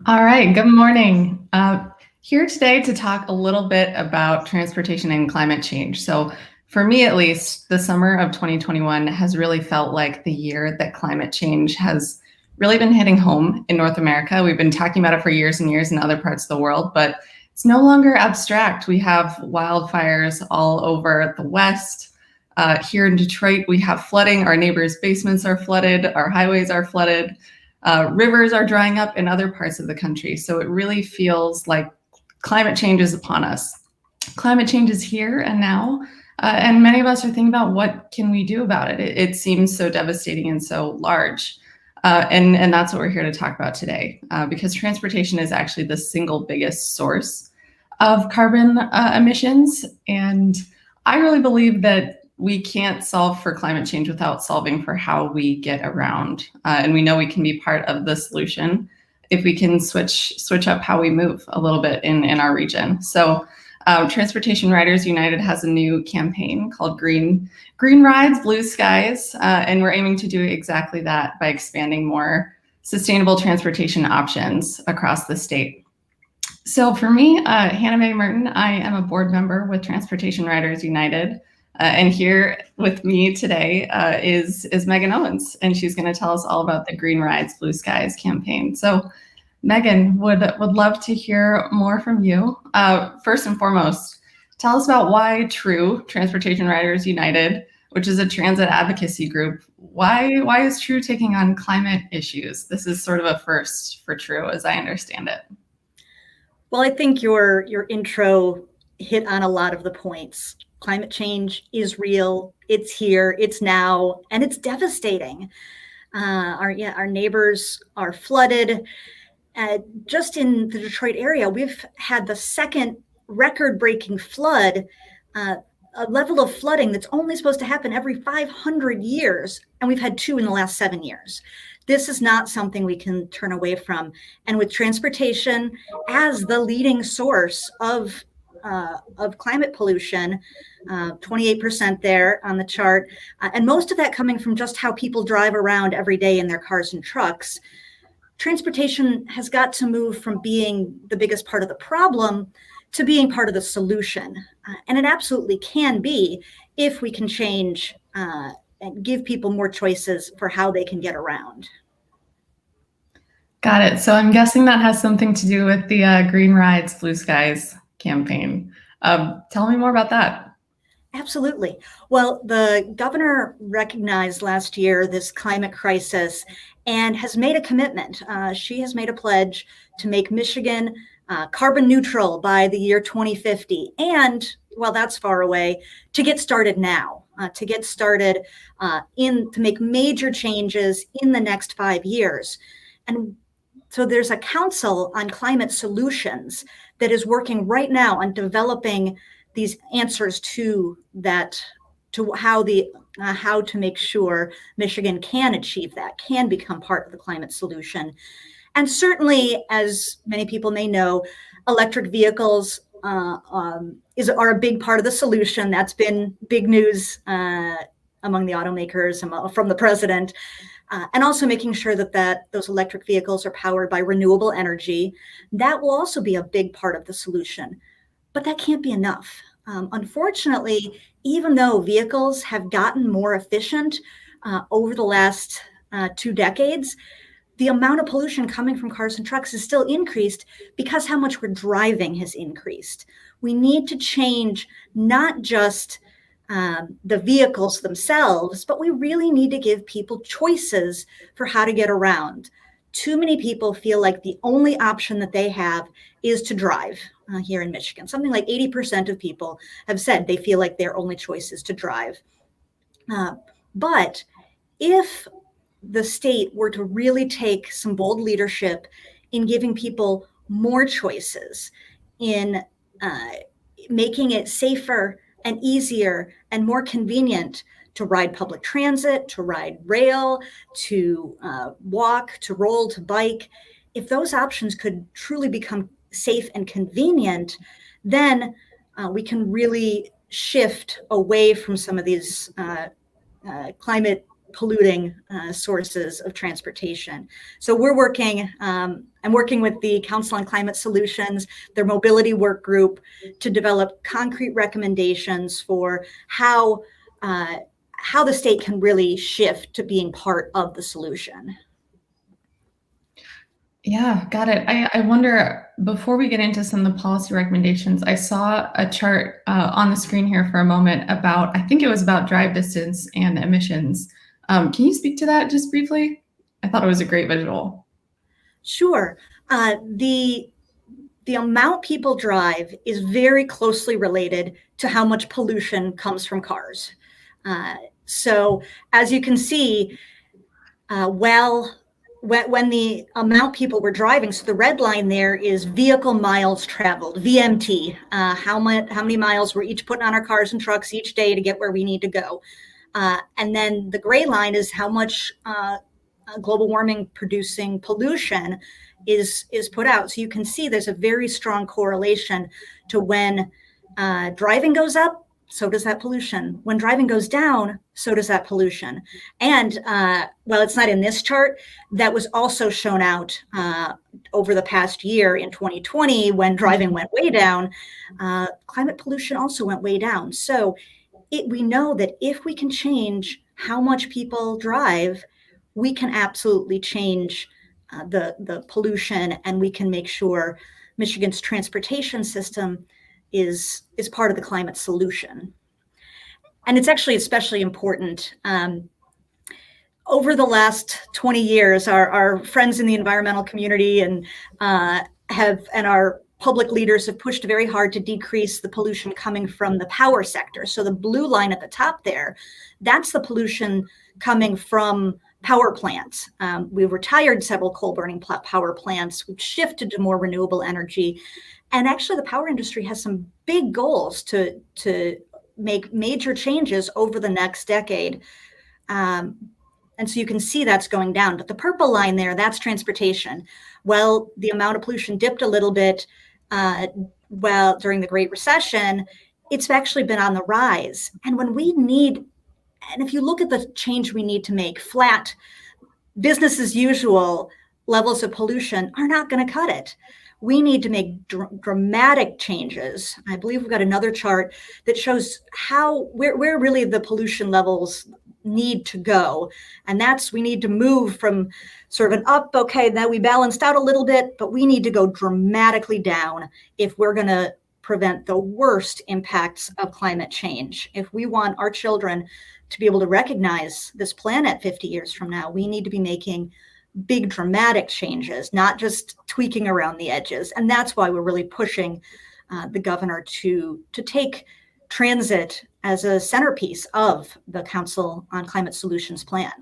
All right, good morning. Here today to talk a little bit about transportation and climate change. So, for me at least, the summer of 2021 has really felt like the year that climate change has really been hitting home in North America. We've been talking about it for years and years in other parts of the world, but it's no longer abstract. We have wildfires all over the West. Here in Detroit, we have flooding. Our neighbors' basements are flooded, our highways are flooded. Rivers are drying up in other parts of the country. So it really feels like climate change is upon us. Climate change is here and now. And many of us are thinking about what can we do about it. It seems so devastating and so large. And that's what we're here to talk about today, because transportation is actually the single biggest source of carbon emissions. And I really believe that we can't solve for climate change without solving for how we get around. And we know we can be part of the solution if we can switch up how we move a little bit in our region. So Transportation Riders United has a new campaign called Green Rides, Blue Skies, and we're aiming to do exactly that by expanding more sustainable transportation options across the state. So for me, Hannah Mae Merten, I am a board member with Transportation Riders United. And here with me today is Megan Owens, and she's going to tell us all about the Green Rides, Blue Skies campaign. So Megan, would love to hear more from you. First and foremost, tell us about why TRU, Transportation Riders United, which is a transit advocacy group. Why is TRU taking on climate issues? This is sort of a first for TRU, as I understand it. Well, I think your intro hit on a lot of the points. Climate change is real. It's here. It's now, and it's devastating. Our neighbors are flooded. Just in the Detroit area, we've had the second record-breaking flood, a level of flooding that's only supposed to happen every 500 years, and we've had two in the last 7 years. This is not something we can turn away from. And with transportation as the leading source of climate pollution, 28% there on the chart, and most of that coming from just how people drive around every day in their cars and trucks, transportation has got to move from being the biggest part of the problem to being part of the solution. And it absolutely can be if we can change and give people more choices for how they can get around. Got it. So I'm guessing that has something to do with the Green Rides, Blue Skies campaign. Tell me more about that. Absolutely. Well, the governor recognized last year this climate crisis and has made a commitment. She has made a pledge to make Michigan carbon neutral by the year 2050. And while that's far away, to get started now, to make major changes in the next 5 years. And so there's a council on climate solutions that is working right now on developing these answers to that, to how to make sure Michigan can achieve that, can become part of the climate solution. And certainly, as many people may know, electric vehicles are a big part of the solution. That's been big news among the automakers, from the president. And also making sure that those electric vehicles are powered by renewable energy. That will also be a big part of the solution. But that can't be enough. Unfortunately, even though vehicles have gotten more efficient over the last 2 decades, the amount of pollution coming from cars and trucks is still increased because how much we're driving has increased. We need to change not just the vehicles themselves, but we really need to give people choices for how to get around. Too many people feel like the only option that they have is to drive here in Michigan. Something like 80% of people have said they feel like their only choice is to drive. But if the state were to really take some bold leadership in giving people more choices, in making it safer and easier and more convenient to ride public transit, to ride rail, to walk, to roll, to bike, if those options could truly become safe and convenient, then we can really shift away from some of these climate polluting sources of transportation. So we're working, I'm working with the Council on Climate Solutions, their mobility work group, to develop concrete recommendations for how the state can really shift to being part of the solution. Yeah, got it. I wonder, before we get into some of the policy recommendations, I saw a chart on the screen here for a moment about, I think it was about drive distance and emissions. Can you speak to that just briefly? I thought it was a great visual. Sure. The amount people drive is very closely related to how much pollution comes from cars. So as you can see, when the amount people were driving, so the red line there is vehicle miles traveled, VMT, how many miles we're each putting on our cars and trucks each day to get where we need to go. And then the gray line is how much global warming producing pollution is put out. So you can see there's a very strong correlation to when driving goes up, so does that pollution. When driving goes down, so does that pollution. And well, it's not in this chart, that was also shown out over the past year in 2020 when driving went way down, climate pollution also went way down. So we know that if we can change how much people drive, we can absolutely change the pollution, and we can make sure Michigan's transportation system is part of the climate solution. And it's actually especially important. Over the last 20 years, our friends in the environmental community and our public leaders have pushed very hard to decrease the pollution coming from the power sector. So the blue line at the top there, that's the pollution coming from power plants. We've retired several coal burning power plants. We've shifted to more renewable energy. And actually the power industry has some big goals to make major changes over the next decade. And so you can see that's going down. But the purple line there, that's transportation. Well, the amount of pollution dipped a little bit during the Great Recession. It's actually been on the rise. And if you look at the change we need to make, flat, business as usual levels of pollution are not going to cut it. We need to make dramatic changes. I believe we've got another chart that shows where really the pollution levels need to go. And we need to move from sort of an up, okay, now we balanced out a little bit, but we need to go dramatically down if we're going to prevent the worst impacts of climate change. If we want our children to be able to recognize this planet 50 years from now, we need to be making big dramatic changes, not just tweaking around the edges. And that's why we're really pushing the governor to take transit as a centerpiece of the Council on Climate Solutions plan.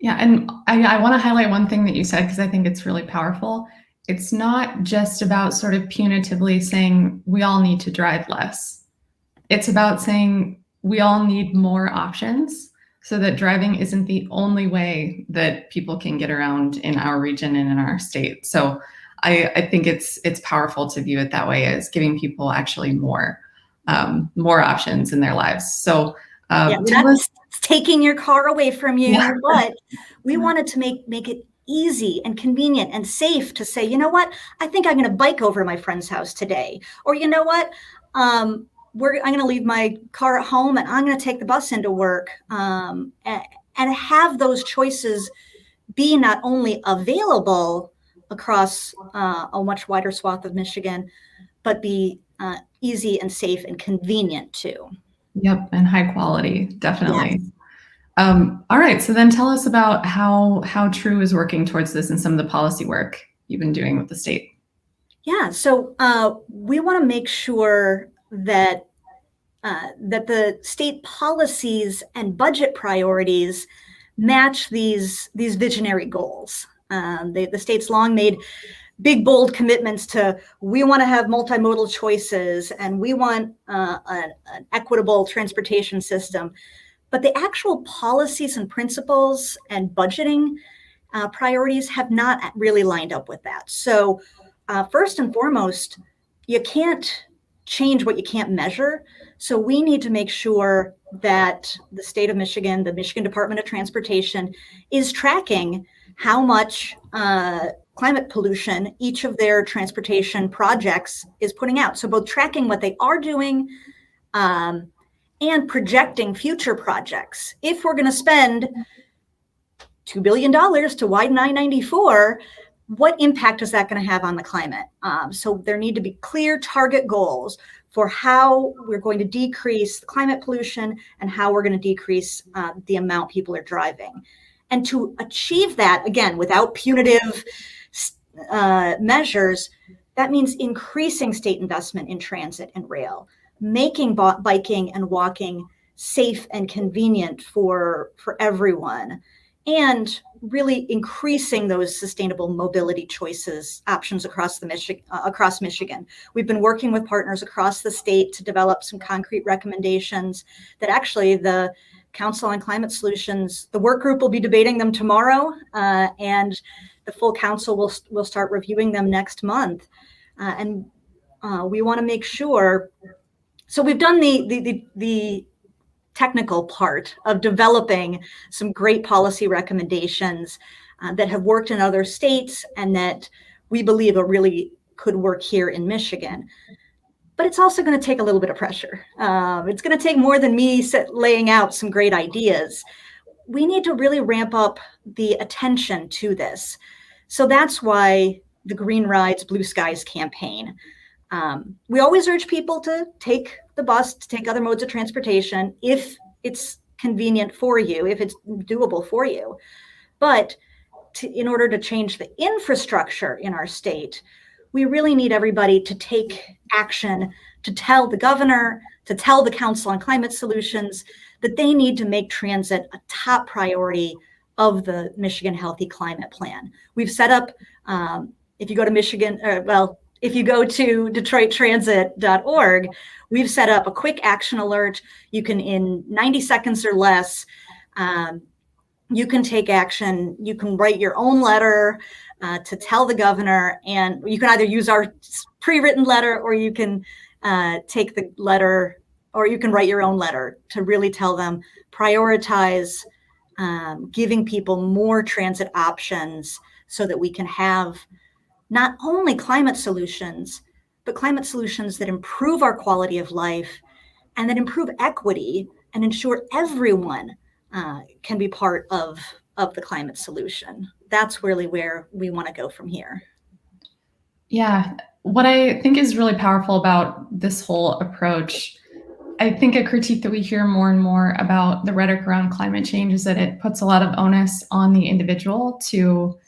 Yeah, and I want to highlight one thing that you said, because I think it's really powerful. It's not just about sort of punitively saying we all need to drive less. It's about saying we all need more options, so that driving isn't the only way that people can get around in our region and in our state. So I think it's powerful to view it that way, as giving people actually more options in their lives. So that's taking your car away from you, but we wanted to make it easy and convenient and safe to say, you know what, I think I'm going to bike over to my friend's house today. Or you know what, I'm going to leave my car at home and I'm going to take the bus into work, and have those choices be not only available across a much wider swath of Michigan, but be easy and safe and convenient too. Yep, and high quality, definitely. Yes. All right, so then tell us about how TRU is working towards this and some of the policy work you've been doing with the state. Yeah, so we want to make sure that the state policies and budget priorities match these visionary goals. The state's long made big, bold commitments to, we want to have multimodal choices and we want an equitable transportation system. But the actual policies and principles and budgeting priorities have not really lined up with that. So first and foremost, you can't change what you can't measure. So we need to make sure that the state of Michigan, the Michigan Department of Transportation, is tracking how much climate pollution each of their transportation projects is putting out. So both tracking what they are doing and projecting future projects. If we're going to spend $2 billion to widen I-94, what impact is that going to have on the climate? So there need to be clear target goals for how we're going to decrease the climate pollution and how we're going to decrease the amount people are driving. And to achieve that, again, without punitive measures, that means increasing state investment in transit and rail, making biking and walking safe and convenient for everyone, and really increasing those sustainable mobility choices, options across Michigan. We've been working with partners across the state to develop some concrete recommendations that actually the Council on Climate Solutions, the work group will be debating them tomorrow, and the full council will start reviewing them next month. And we want to make sure, so we've done the technical part of developing some great policy recommendations that have worked in other states and that we believe are really could work here in Michigan. But it's also going to take a little bit of pressure. It's going to take more than me laying out some great ideas. We need to really ramp up the attention to this. So that's why the Green Rides, Blue Skies campaign. We always urge people to take the bus, to take other modes of transportation if it's convenient for you, if it's doable for you. But in order to change the infrastructure in our state, we really need everybody to take action, to tell the governor, to tell the Council on Climate Solutions that they need to make transit a top priority of the Michigan Healthy Climate Plan. We've set up, if you go to if you go to DetroitTransit.org, we've set up a quick action alert. You can, in 90 seconds or less, you can take action. You can write your own letter to tell the governor, and you can either use our pre-written letter, or you can take the letter, or you can write your own letter to really tell them, prioritize giving people more transit options so that we can have not only climate solutions, but climate solutions that improve our quality of life and that improve equity and ensure everyone can be part of the climate solution. That's really where we want to go from here. Yeah, what I think is really powerful about this whole approach, I think a critique that we hear more and more about the rhetoric around climate change is that it puts a lot of onus on the individual to,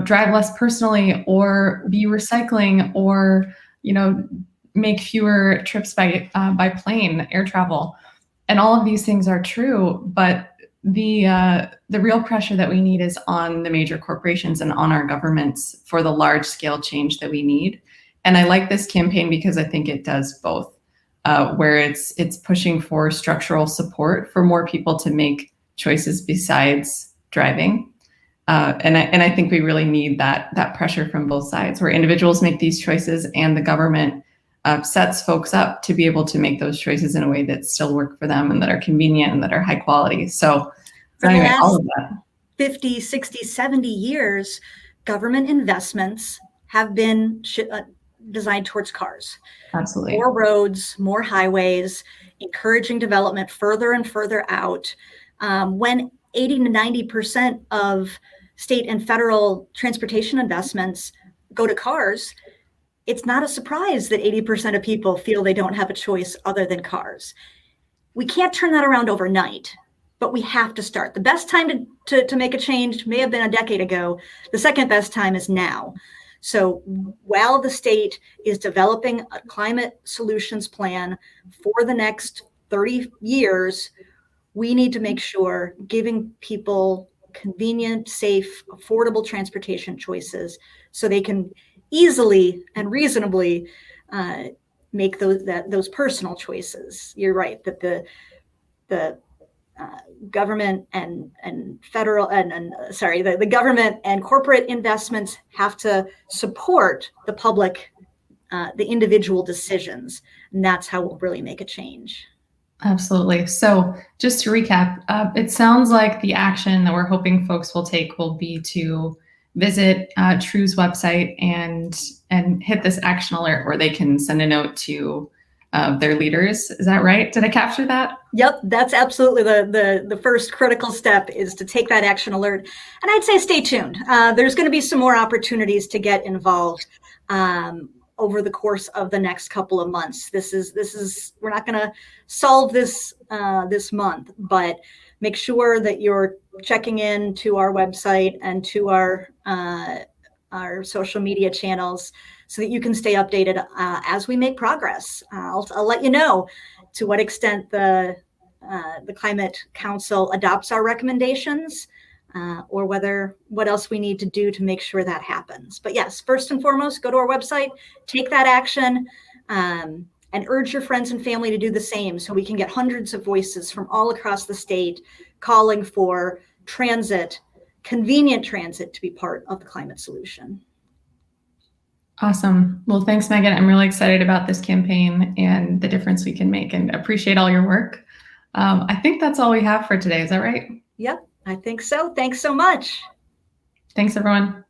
drive less personally, or be recycling, or, make fewer trips by plane, air travel. And all of these things are true, but the real pressure that we need is on the major corporations and on our governments for the large scale change that we need. And I like this campaign because I think it does both, where it's pushing for structural support for more people to make choices besides driving. And I think we really need that pressure from both sides, where individuals make these choices and the government sets folks up to be able to make those choices in a way that still work for them and that are convenient and that are high quality. So anyway, all of that. 50, 60, 70 years, government investments have been designed towards cars. Absolutely. More roads, more highways, encouraging development further and further out. When 80 to 90% of state and federal transportation investments go to cars, it's not a surprise that 80% of people feel they don't have a choice other than cars. We can't turn that around overnight, but we have to start. The best time to make a change may have been a decade ago. The second best time is now. So while the state is developing a climate solutions plan for the next 30 years, we need to make sure giving people convenient, safe, affordable transportation choices so they can easily and reasonably make those personal choices. You're right that the government and federal the government and corporate investments have to support the public, the individual decisions. And that's how we'll really make a change. Absolutely. So just to recap, it sounds like the action that we're hoping folks will take will be to visit TRU's website and hit this action alert where they can send a note to their leaders. Is that right? Did I capture that? Yep, that's absolutely the first critical step, is to take that action alert. And I'd say stay tuned. There's going to be some more opportunities to get involved over the course of the next couple of months. We're not going to solve this this month, but make sure that you're checking in to our website and to our social media channels so that you can stay updated as we make progress. I'll let you know to what extent the Climate Council adopts our recommendations, or what else we need to do to make sure that happens. But yes, first and foremost, go to our website, take that action, and urge your friends and family to do the same, so we can get hundreds of voices from all across the state calling for convenient transit, to be part of the climate solution. Awesome. Well, thanks, Megan. I'm really excited about this campaign and the difference we can make, and appreciate all your work. I think that's all we have for today. Is that right? Yep, I think so. Thanks so much. Thanks, everyone.